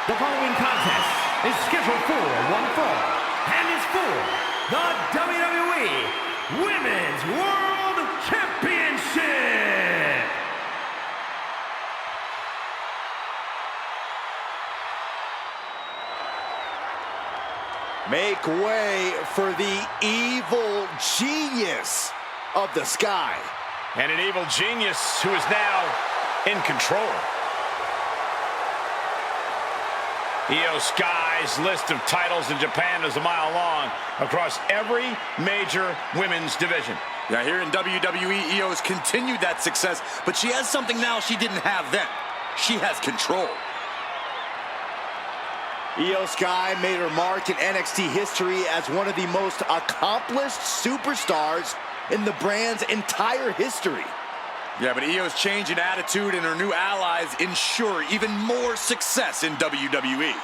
The following contest is scheduled for one fall and is for the WWE Women's World Championship. Make way for the evil genius of the sky. And an evil genius who is now in control. Io Sky's list of titles in Japan is a mile long across every major women's division. Now here in WWE, Io has continued that success, but she has something now she didn't have then. She has control. Io Sky made her mark in NXT history as one of the most accomplished superstars in the brand's entire history. Yeah, but Io's change in attitude and her new allies ensure even more success in WWE.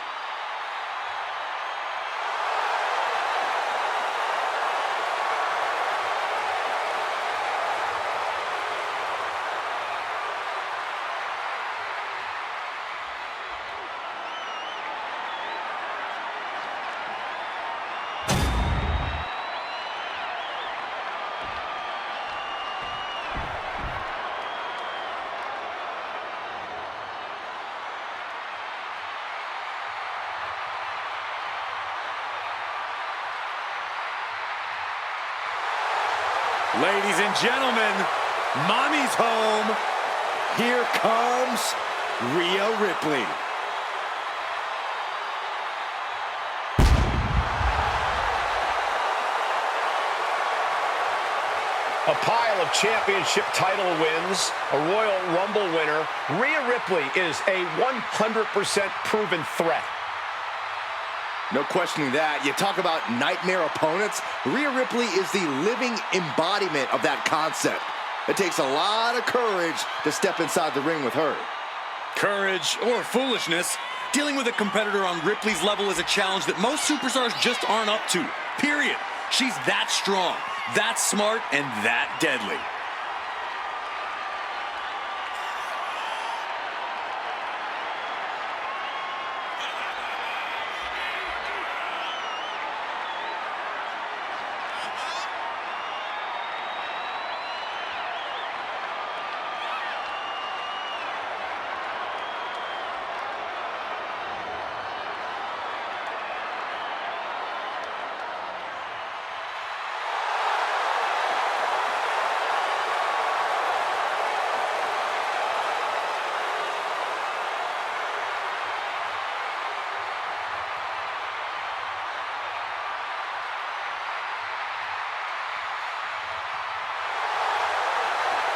Ladies and gentlemen, Mommy's home. Here comes Rhea Ripley. A pile of championship title wins, a Royal Rumble winner. Rhea Ripley is a 100% proven threat. No questioning that. You talk about nightmare opponents. Rhea Ripley is the living embodiment of that concept. It takes a lot of courage to step inside the ring with her. Courage or foolishness, dealing with a competitor on Ripley's level is a challenge that most superstars just aren't up to. Period. She's that strong, that smart, and that deadly.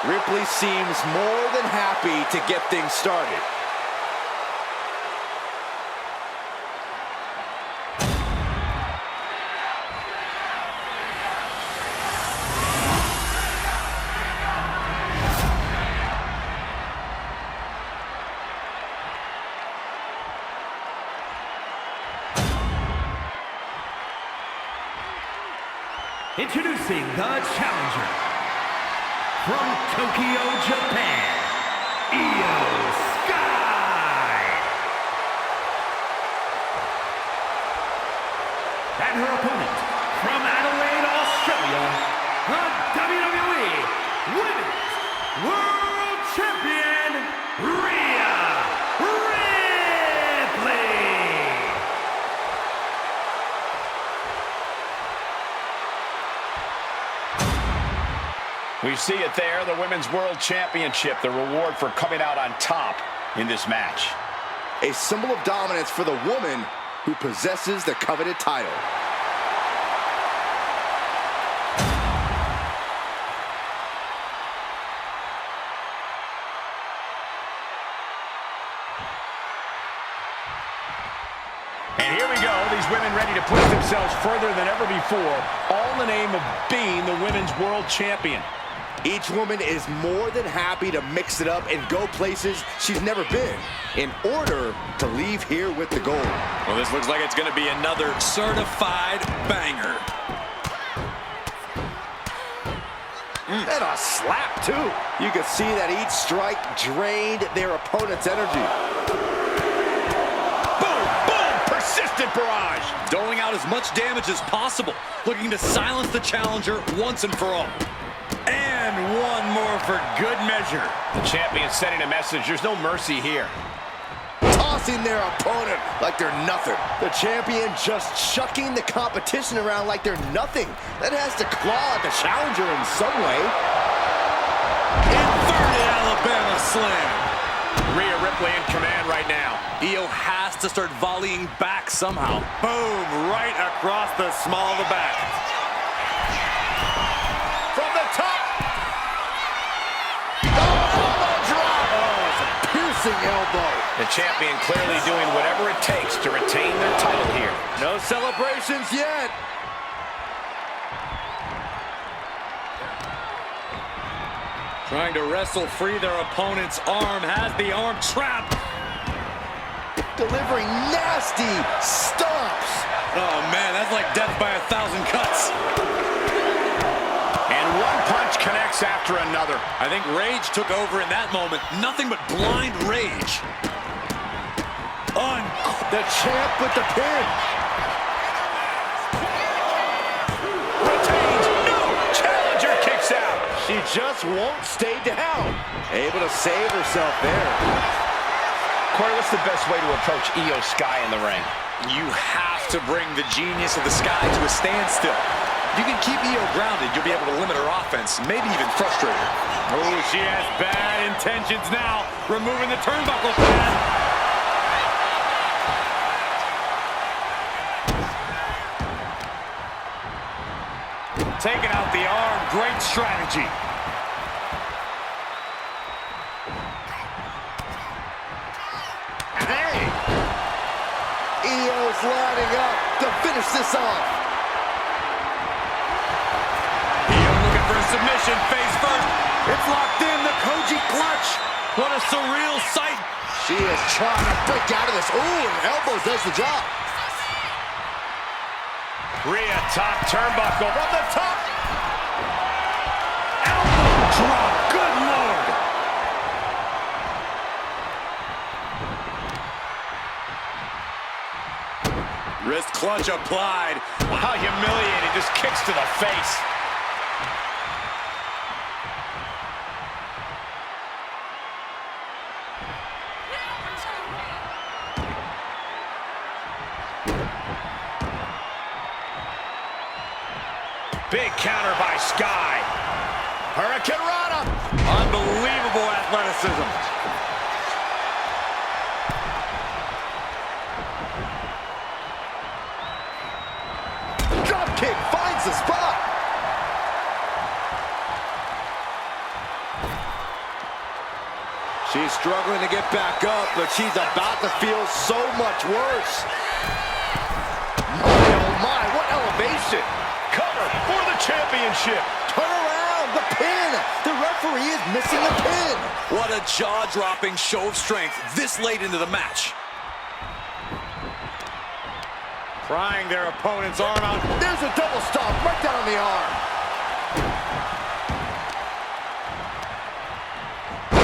Ripley seems more than happy to get things started. Introducing the challenger from Tokyo, Japan, Io Sky. And her opponent from Adelaide, Australia, the WWE Women's World Champion, Rhea Ripley. We see it there, the Women's World Championship, the reward for coming out on top in this match. A symbol of dominance for the woman who possesses the coveted title. And here we go, these women ready to push themselves further than ever before, all in the name of being the Women's World Champion. Each woman is more than happy to mix it up and go places she's never been in order to leave here with the gold. Well, this looks like it's going to be another certified banger. And a slap, too. You can see that each strike drained their opponent's energy. Boom! persistent barrage. Doling out as much damage as possible, looking to silence the challenger once and for all. And one more for good measure. The champion sending a message. There's no mercy here. Tossing their opponent like they're nothing. The champion just chucking the competition around like they're nothing. That has to claw at the challenger in some way. Inverted Alabama slam. Rhea Ripley in command right now. Io has to start volleying back somehow. Boom, right across the small of the back. From the top. Elbow. The champion clearly doing whatever it takes to retain their title here. No celebrations yet. Trying to wrestle free their opponent's arm, has the arm trapped. Delivering nasty stomps. Oh man, that's like death by 1,000 cuts. And one punch connects after another. I think rage took over in that moment. Nothing but blind rage. The champ with the pin. Retains. No! Challenger kicks out. She just won't stay down. Able to save herself there. Corey, what's the best way to approach Io Sky in the ring? You have to bring the genius of the Sky to a standstill. You can keep Io grounded, you'll be able to limit her offense, maybe even frustrate her. Oh, she has bad intentions now, removing the turnbuckle pad. Taking out the arm, great strategy. Hey! Io's lining up to finish this off. Looking for a submission, face first. It's locked in, the Koji clutch. What a surreal sight. She is trying to break out of this. Ooh, and elbow does the job. Rhea top turnbuckle from the top. Elbow drop, good Lord. Wrist clutch applied. How humiliating, just kicks to the face. Big counter by Sky. Hurricane Rana. Unbelievable athleticism. Drop kick finds the spot. She's struggling to get back up, but she's about to feel so much worse. Oh my, what elevation. Cover for the championship. Turn around, the pin. The referee is missing the pin. What a jaw-dropping show of strength this late into the match. Prying their opponent's arm out. There's a double stomp right down the arm.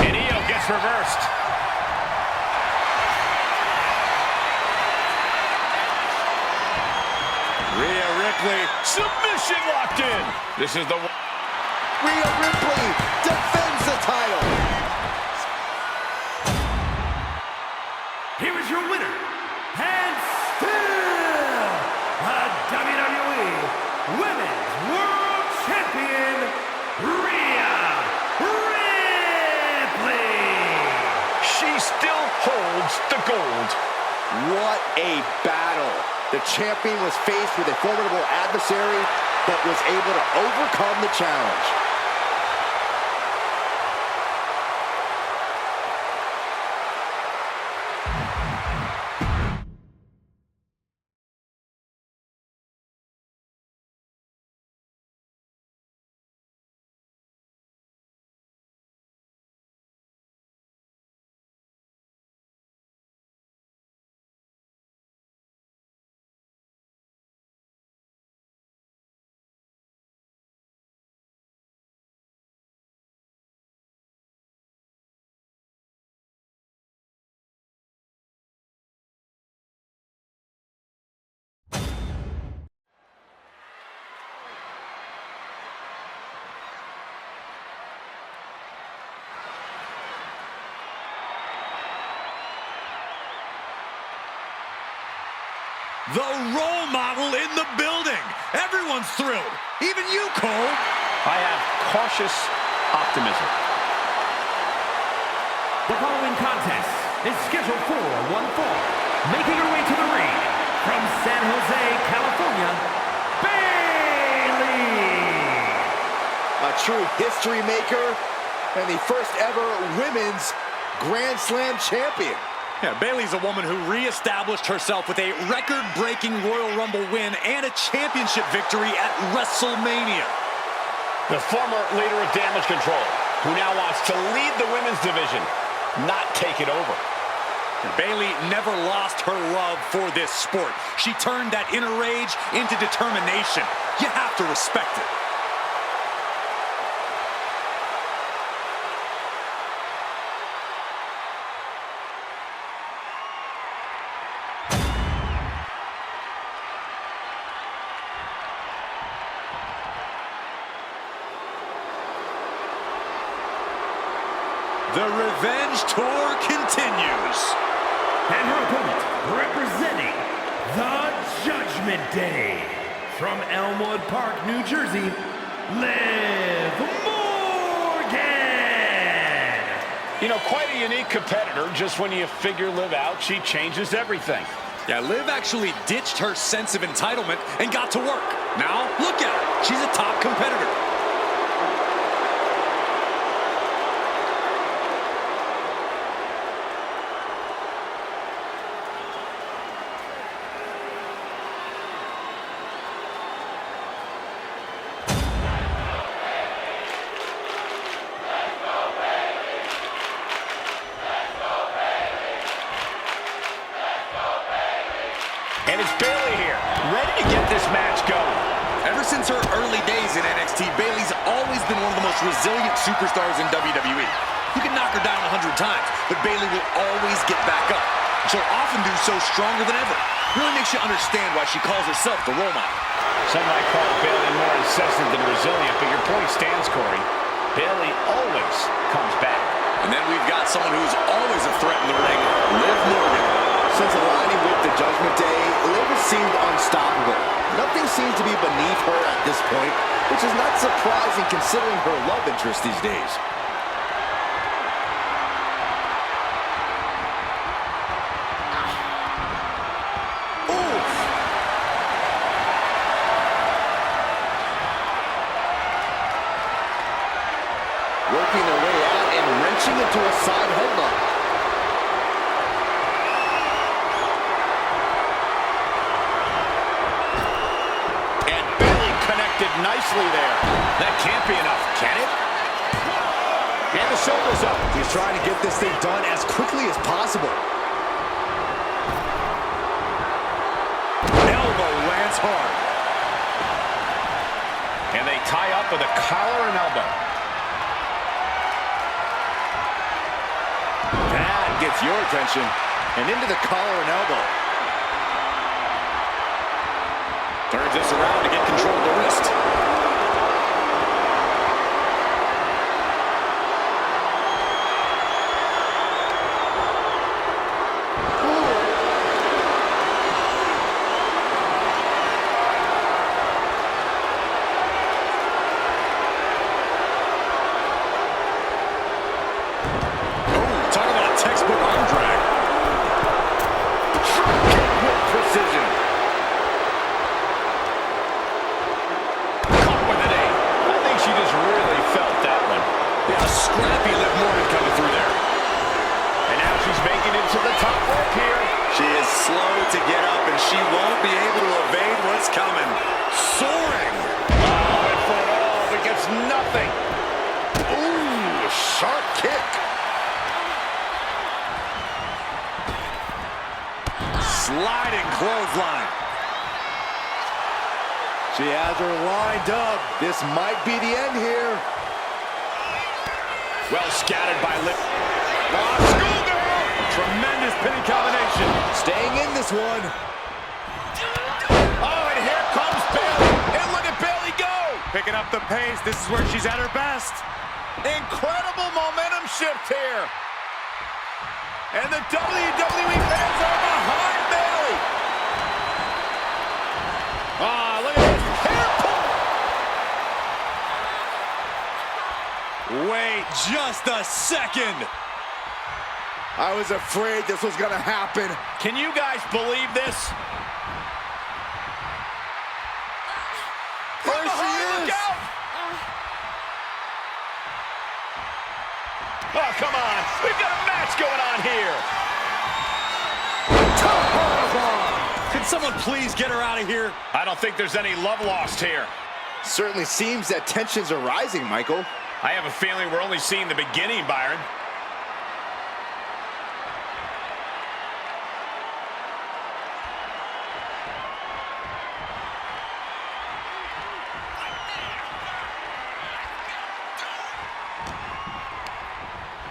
And Io gets reversed. Rhea Ripley. Submission locked in. This is the... Rhea Ripley defends the title. Here is your winner, and still the WWE Women's World Champion, Rhea Ripley. She still holds the gold. What a battle. The champion was faced with a formidable adversary, but was able to overcome the challenge. The role model in the building. Everyone's thrilled. Even you, Cole. I have cautious optimism. The following contest is scheduled for one fall. Making her way to the ring from San Jose, California, Bayley. A true history maker and the first ever women's Grand Slam champion. Yeah, Bayley's a woman who reestablished herself with a record-breaking Royal Rumble win and a championship victory at WrestleMania. The former leader of Damage Control, who now wants to lead the women's division, not take it over. Bayley never lost her love for this sport. She turned that inner rage into determination. You have to respect it. The Revenge Tour continues. And her opponent, representing the Judgment Day, from Elmwood Park, New Jersey, Liv Morgan. You know, quite a unique competitor. Just when you figure Liv out, she changes everything. Yeah, Liv actually ditched her sense of entitlement and got to work. Now, look at her. She's a top competitor. And it's Bayley here, ready to get this match going. Ever since her early days in NXT, Bayley's always been one of the most resilient superstars in WWE. You can knock her down 100 times, but Bayley will always get back up. She'll often do so stronger than ever. Really makes you understand why she calls herself the role model. Some might call Bayley more incessant than resilient, but your point stands, Corey. Bayley always comes back. And then we've got someone who's always a threat in the ring, Liv Morgan. Since aligning with the Judgment Day, Liv has seemed unstoppable. Nothing seems to be beneath her at this point, which is not surprising considering her love interest these days. Working their way out and wrenching into a side headlock. And Bayley connected nicely there. That can't be enough, can it? And the shoulders up. He's trying to get this thing done as quickly as possible. Elbow lands hard. And they tie up with a collar and elbow. That gets your attention. And into the collar and elbow. Turns this around to get control of the wrist. Scrappy Liv Morgan coming through there. And now she's making it to the top rope here. She is slow to get up, and she won't be able to evade what's coming. Soaring. Oh, and for it all, but gets nothing. Ooh, sharp kick. Sliding clothesline. She has her lined up. This might be the end here. Well scattered by Liv. Oh, schoolgirl! Tremendous pinning combination. Staying in this one. Oh, and here comes Bayley. And look at Bayley go. Picking up the pace. This is where she's at her best. Incredible momentum shift here. And the WWE fans are behind Bayley. Wait just a second. I was afraid this was gonna happen. Can you guys believe this? There she is. Look out! Oh, come on. We've got a match going on here. Can someone please get her out of here? I don't think there's any love lost here. Certainly seems that tensions are rising, Michael. I have a feeling we're only seeing the beginning, Byron.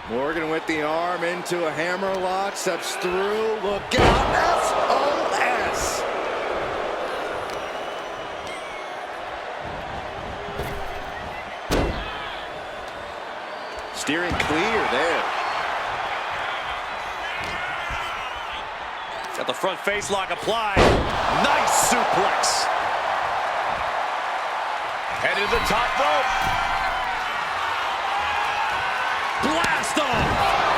Morgan with the arm into a hammerlock, steps through, look out, SOS! Steering clear there. Got the front face lock applied. Nice suplex. Headed to the top rope. Blast off!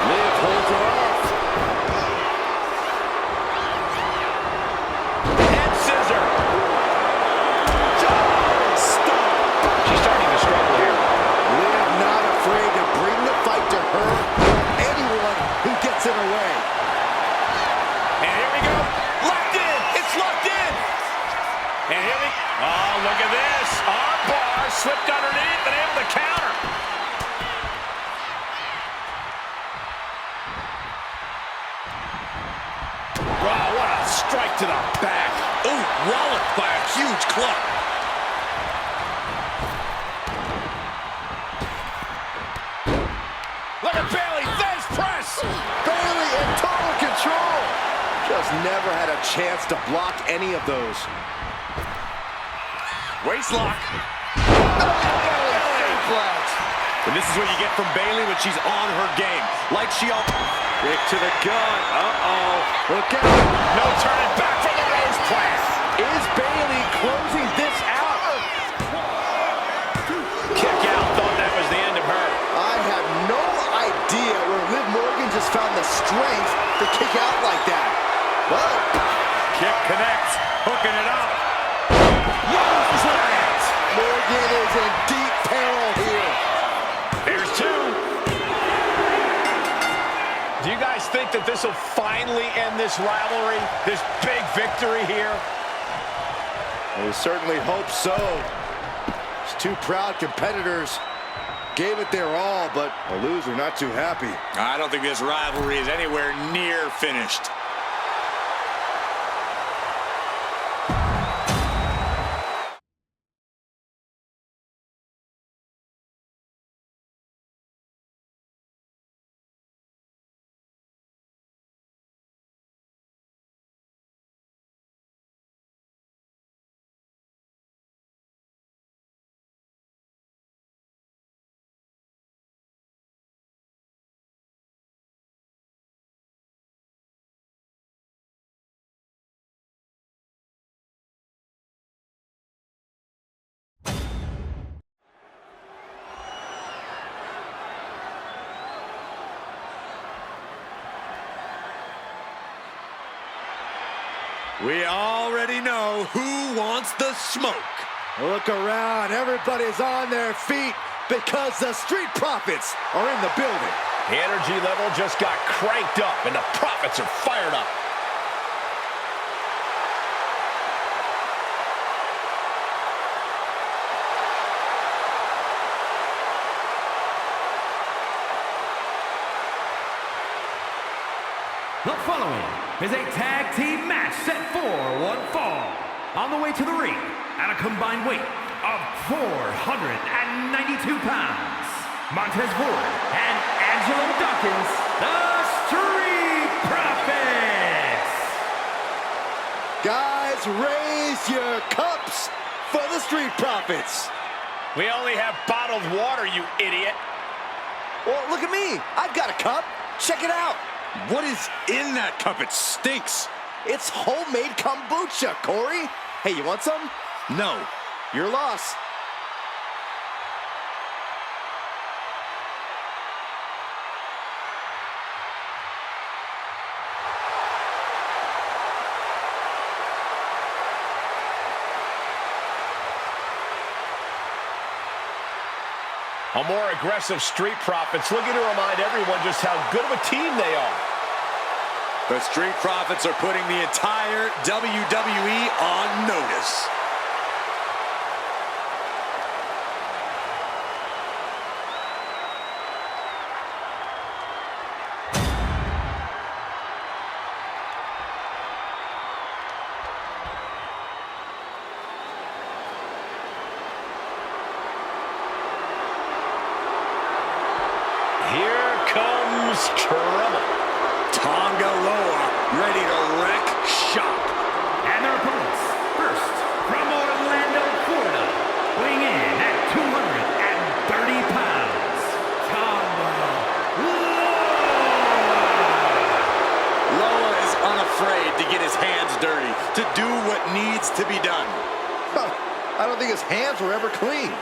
Liv holds her off. Head scissor. Stop. She's starting to struggle here. Liv not afraid to bring the fight to her or anyone who gets in her way. And here we go. Locked in. It's locked in. And here we go. Oh, look at this. Arm bar slipped underneath and able to counter. Wow, what a strike to the back. Ooh, walloped by a huge club. Look at Bayley, face press. Bayley in total control. Just never had a chance to block any of those. Waist lock. And this is what you get from Bayley when she's on her game. Like she all... Kick to the gun. Uh-oh. Look out. No turning back from the Rose plant. Is Bayley closing this out? Kick out. Thought that was the end of her. I have no idea where Liv Morgan just found the strength to kick out like that. But Kick connects. Hooking it up. Morgan is in deep peril here. Here's two. Do you guys think that this will finally end this rivalry? This big victory here? We certainly hope so. These two proud competitors gave it their all, but a loser not too happy. I don't think this rivalry is anywhere near finished. We already know who wants the smoke. Look around, everybody's on their feet because the Street Profits are in the building. The energy level just got cranked up, and the Profits are fired up. The following is a tag team match set for one fall. On the way to the ring, at a combined weight of 492 pounds, Montez Ford and Angelo Dawkins, the Street Profits! Guys, raise your cups for the Street Profits. We only have bottled water, you idiot. Well, look at me. I've got a cup. Check it out. What is in that cup? It stinks. It's homemade kombucha, Corey. Hey, you want some? No. Your loss. A more aggressive Street Profits looking to remind everyone just how good of a team they are. The Street Profits are putting the entire WWE on notice. Here comes trouble. Tonga Loa ready to wreck shop. And their opponents, first, from Orlando, Florida, weighing in at 230 pounds, Tonga Loa. Loa is unafraid to get his hands dirty, to do what needs to be done. Huh, I don't think his hands were ever clean.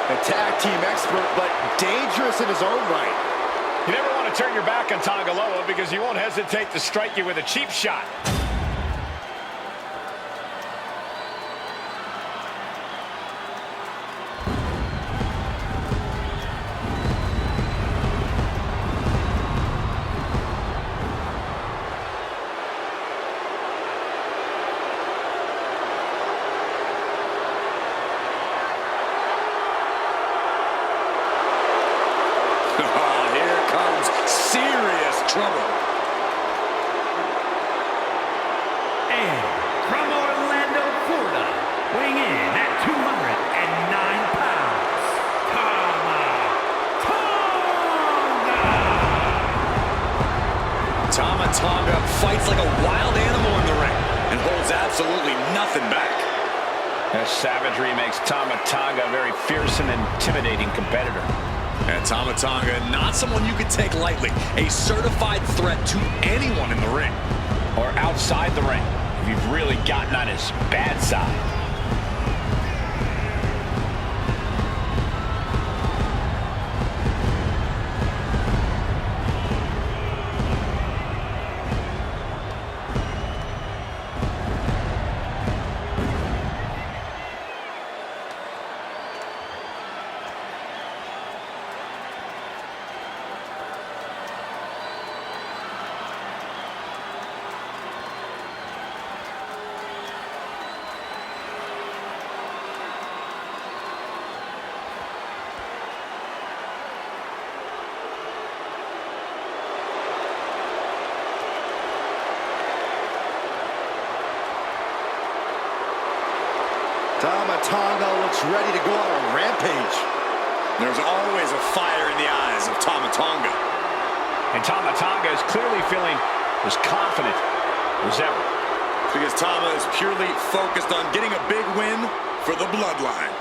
A tag team expert, but dangerous in his own right. You never want to turn your back on Tonga Loa because he won't hesitate to strike you with a cheap shot. Trouble. And from Orlando, Florida, weighing in at 209 pounds, Tama Tonga fights like a wild animal in the ring and holds absolutely nothing back. That savagery makes Tama Tonga a very fierce and intimidating competitor. And Tama Tonga, not someone you could take lightly. A certified threat to anyone in the ring. Or outside the ring, if you've really gotten on his bad side. Tama Tonga looks ready to go on a rampage. There's always a fire in the eyes of Tama Tonga. And Tama Tonga is clearly feeling as confident as ever. Because Tama is purely focused on getting a big win for the Bloodline.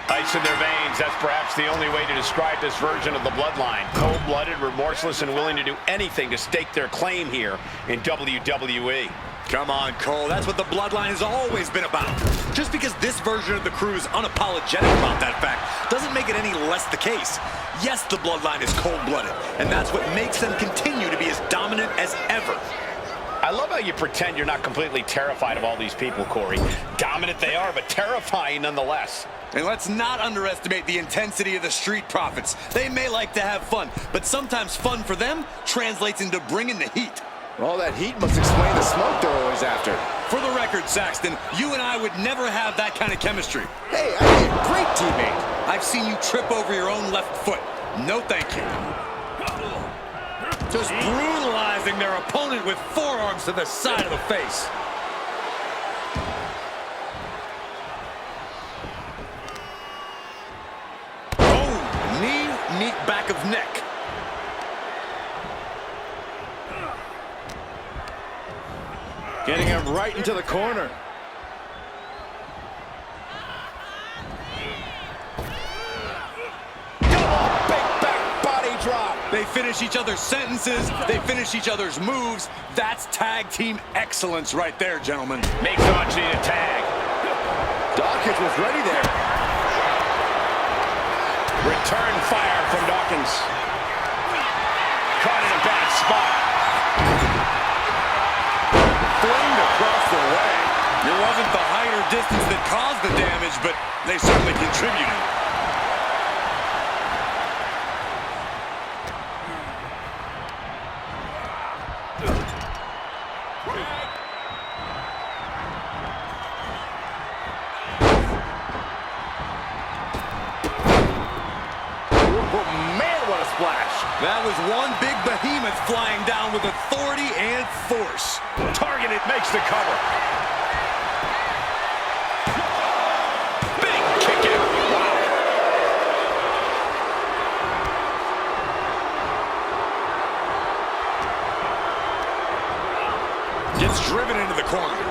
Ice in their veins, that's perhaps the only way to describe this version of the Bloodline. Cold-blooded, remorseless, and willing to do anything to stake their claim here in WWE. Come on, Cole, that's what the Bloodline has always been about. Just because this version of the crew is unapologetic about that fact doesn't make it any less the case. Yes, the Bloodline is cold-blooded, and that's what makes them continue to be as dominant as ever. I love how you pretend you're not completely terrified of all these people, Corey. Dominant they are, but terrifying nonetheless. And let's not underestimate the intensity of the Street Profits. They may like to have fun, but sometimes fun for them translates into bringing the heat. All that heat must explain the smoke they're always after. For the record, Saxton, you and I would never have that kind of chemistry. Hey, I'd be a great teammate. I've seen you trip over your own left foot. No thank you. Just brutalizing their opponent with forearms to the side of the face. Oh, knee back of neck. Getting him right into the corner. They finish each other's sentences. They finish each other's moves. That's tag team excellence right there, gentlemen. Makes the much-needed tag. Dawkins was ready there. Return fire from Dawkins. Caught in a bad spot. Flamed across the way. It wasn't the height or distance that caused the damage, but they certainly contributed. Oh, man, what a splash. That was one big behemoth flying down with authority and force. Targeted, makes the cover. Big kick out. Wow. Gets driven into the corner.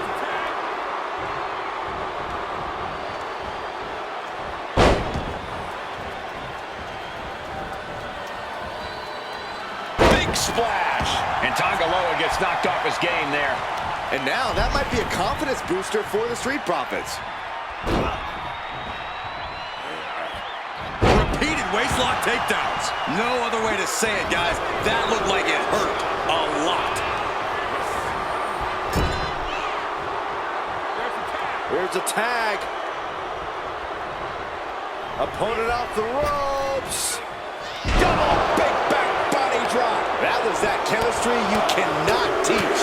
Splash. And Tangaloa gets knocked off his game there. And now that might be a confidence booster for the Street Profits. Repeated waistlock takedowns. No other way to say it, guys. That looked like it hurt a lot. Here's a tag. Opponent off the ropes. Double big back body drop. That was that chemistry you cannot teach.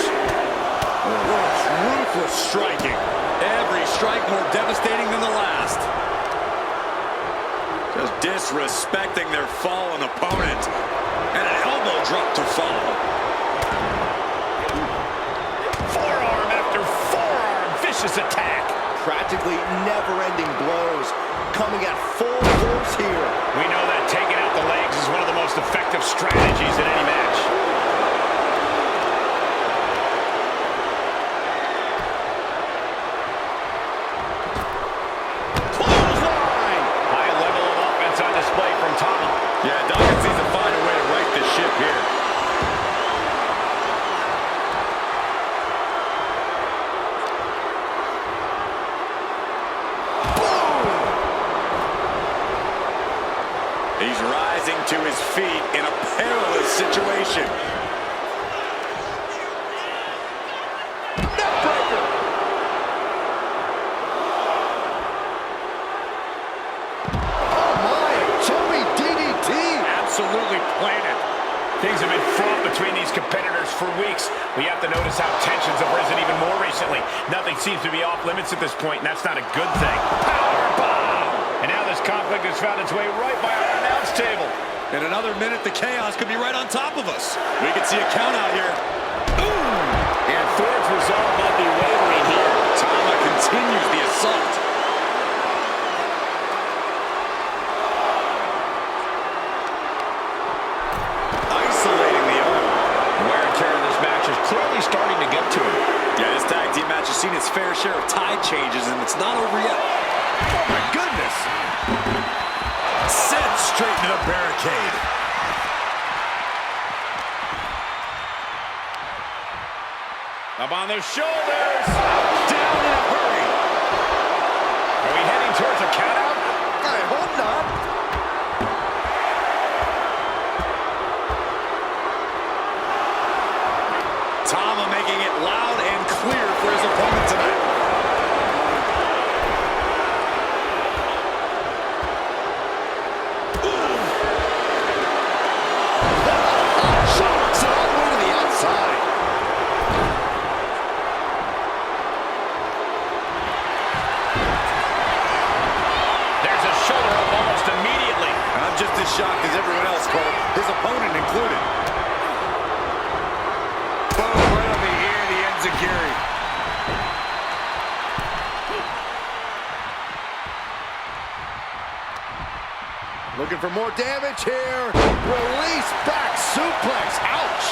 Ruthless striking. Every strike more devastating than the last. Just disrespecting their fallen opponent. And an elbow drop to follow. Forearm after forearm. Vicious attack. Practically never-ending blows. Coming at full force here. We know that taking out the legs is one of the most effective strategies in any match. Clothesline! High level of offense on display from Tom. Yeah, Dawkins needs to find a way to right the ship here. He's rising to his feet in a perilous situation. Neckbreaker! Oh my, jumping DDT! Absolutely planted. Things have been fraught between these competitors for weeks. We have to notice how tensions have risen even more recently. Nothing seems to be off limits at this point, and that's not a good thing. Powerbomb! And now this conflict has found its way right by our announce table. In another minute, the chaos could be right on top of us. We could see a count out here. Ooh! And Ford's resolve might be wavering here. Tama continues the assault. Isolating the arm. Wear and tear in this match is clearly starting to get to him. Yeah, this tag team match has seen its fair share of tide changes, and it's not over yet. Oh my goodness! Sent straight to the barricade. Up on the shoulders. Down in a hurry. Are we heading towards a countout? I hope not. Tama making it loud and clear for his opponent tonight. Shots all the way to the outside. There's a shoulder up almost immediately. I'm just as shocked as everyone else, Cole. His opponent included. Boom, right on the ear, the enziguri. Looking for more damage here. Release back suplex. Ouch.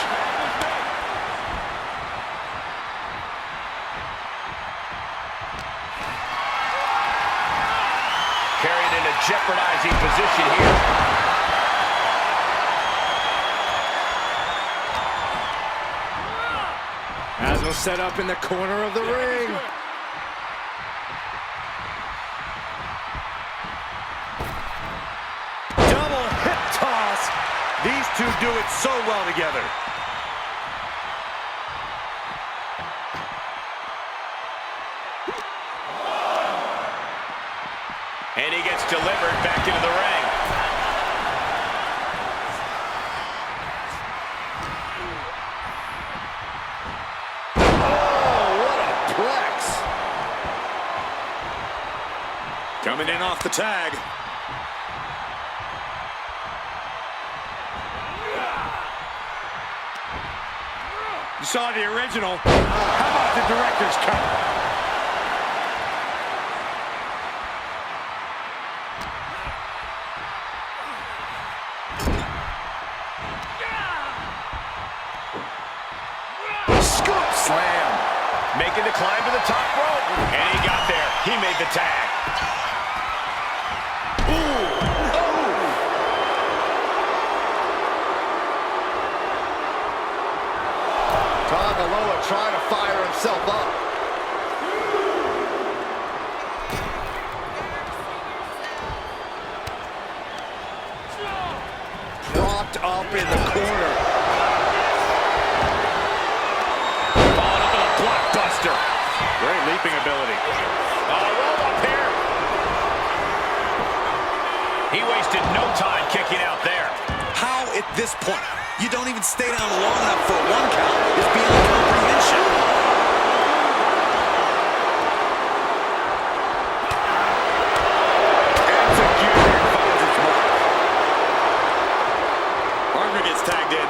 Carried in a jeopardizing position here. As we'll set up in the corner of the ring. Double hip toss. These two do it so well together. And he gets delivered back into the ring. Oh, what a plex. Coming in off the tag. You saw the original. How about the director's cut? Scoop slam. Making the climb to the top rope. And he got there. He made the tag. Tagaloa trying to fire himself up. Propped up in the corner. Followed up with a blockbuster. Great leaping ability. Roll up here. He wasted no time kicking out there. How at this point you don't even stay down long enough for a 1 count is beyond comprehension. Execution finds its mark. Partner gets tagged in.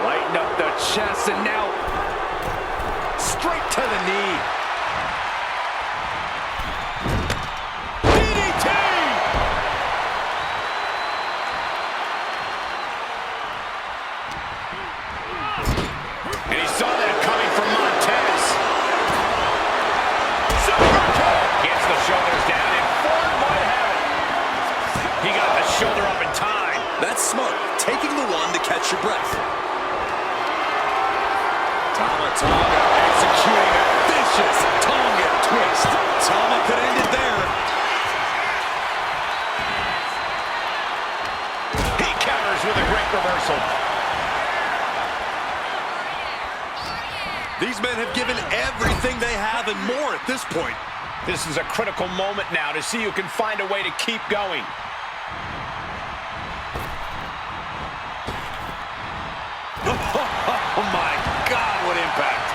Lighten up the chest and now straight to the knee. DDT! And he saw that coming from Montez. Gets the shoulders down and Ford might have it. He got the shoulder up in time. That's smart. Taking the one to catch your breath. Tama executing a vicious Tonga twist. Tama could end it there. He counters with a great reversal. These men have given everything they have and more at this point. This is a critical moment now to see who can find a way to keep going. Oh my God, what impact.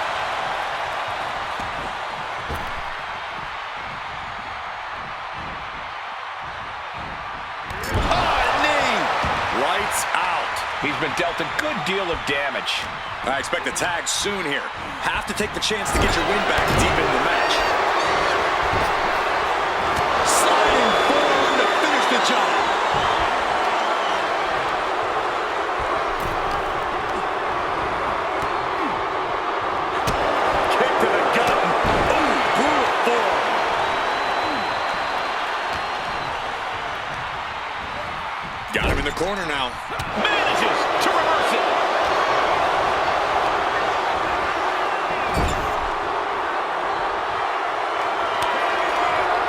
Lights out. He's been dealt a good deal of damage. I expect a tag soon here. Have to take the chance to get your win back deep into the match. Sliding forward to finish the job. Kick to the gut. Oh, brutal form. Got him in the corner now. Manages to reverse it.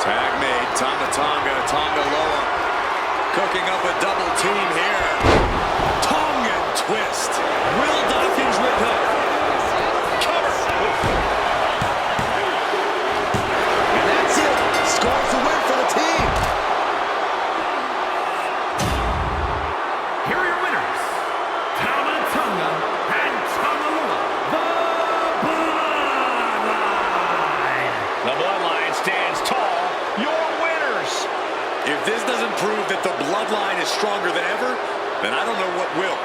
Tag made. Tonga lower. Cooking up a double team here. Tongan twist. Will Dawkins recover? Cover. And that's it. Scores the win for the team. Here are your winners, Tama Tonga and Tagaloa, the Bloodline. The Bloodline stands tall. Your winners. If this doesn't prove that the bloodline is stronger than ever, then I don't know what will.